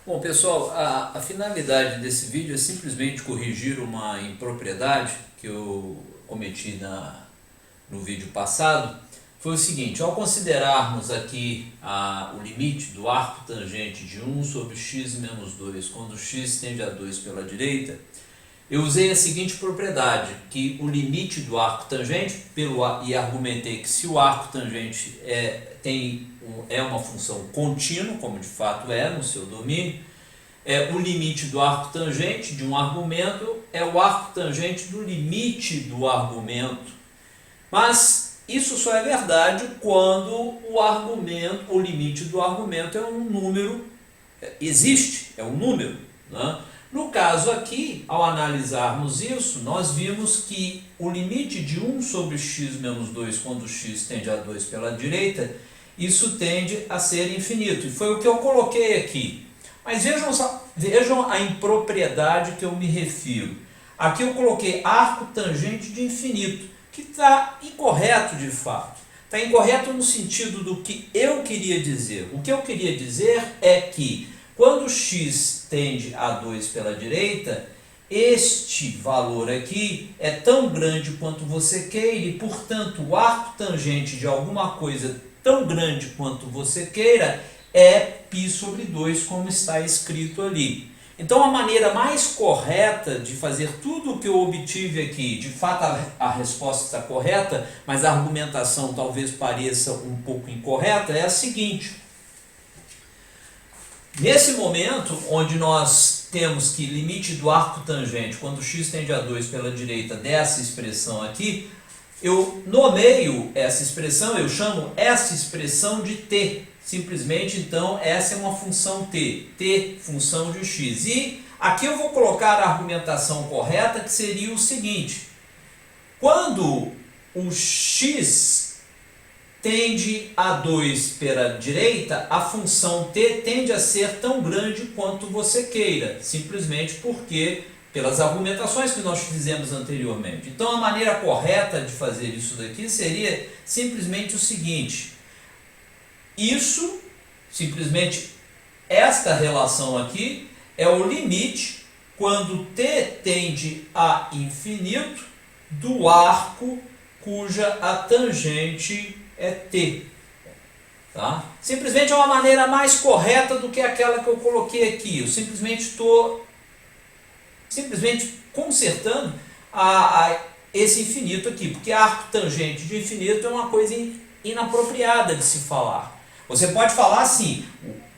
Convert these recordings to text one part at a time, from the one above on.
Bom, pessoal, a finalidade desse vídeo é simplesmente corrigir uma impropriedade que eu cometi no vídeo passado. Foi o seguinte: ao considerarmos aqui o limite do arco tangente de 1 sobre x menos 2, quando x tende a 2 pela direita, eu usei a seguinte propriedade, que o limite do arco tangente, e argumentei que se o arco tangente é uma função contínua, como de fato é no seu domínio, o limite do arco tangente de um argumento é o arco tangente do limite do argumento. Mas isso só é verdade quando o limite do argumento é um número, existe, é um número, né? No caso aqui, ao analisarmos isso, nós vimos que o limite de 1 sobre x menos 2, quando x tende a 2 pela direita, isso tende a ser infinito. E foi o que eu coloquei aqui. Mas vejam a impropriedade que eu me refiro. Aqui eu coloquei arco tangente de infinito, que está incorreto de fato. Está incorreto no sentido do que eu queria dizer. O que eu queria dizer é que quando x tende a 2 pela direita, este valor aqui é tão grande quanto você queira e, portanto, o arco tangente de alguma coisa tão grande quanto você queira é π sobre 2, como está escrito ali. Então, a maneira mais correta de fazer tudo o que eu obtive aqui, de fato a resposta está correta, mas a argumentação talvez pareça um pouco incorreta, é a seguinte: nesse momento, onde nós temos que limite do arco tangente, quando x tende a 2 pela direita, dessa expressão aqui, eu nomeio essa expressão, eu chamo essa expressão de t. Simplesmente, então, essa é uma função t, função de x. E aqui eu vou colocar a argumentação correta, que seria o seguinte: quando o x tende a 2 pela direita, a função t tende a ser tão grande quanto você queira, simplesmente porque, pelas argumentações que nós fizemos anteriormente. Então, a maneira correta de fazer isso daqui seria simplesmente o seguinte: simplesmente esta relação aqui é o limite, quando t tende a infinito, do arco cuja a tangente é t. Tá? Simplesmente é uma maneira mais correta do que aquela que eu coloquei aqui. Eu simplesmente estou consertando esse infinito aqui, porque arco tangente de infinito é uma coisa inapropriada de se falar. Você pode falar assim: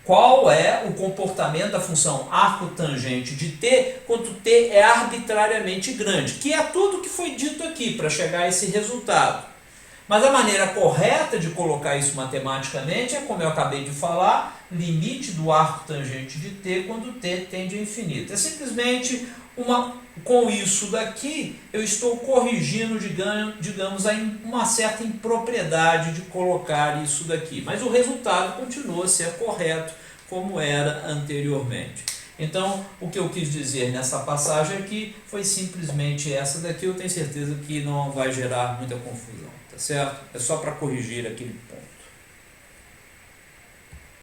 qual é o comportamento da função arco tangente de t quando t é arbitrariamente grande, que é tudo que foi dito aqui para chegar a esse resultado. Mas a maneira correta de colocar isso matematicamente é, como eu acabei de falar, limite do arco tangente de t quando t tende a infinito. É simplesmente com isso daqui, eu estou corrigindo, digamos, uma certa impropriedade de colocar isso daqui. Mas o resultado continua a ser correto, como era anteriormente. Então, o que eu quis dizer nessa passagem aqui foi simplesmente essa daqui. Eu tenho certeza que não vai gerar muita confusão, tá certo? É só para corrigir aquele ponto.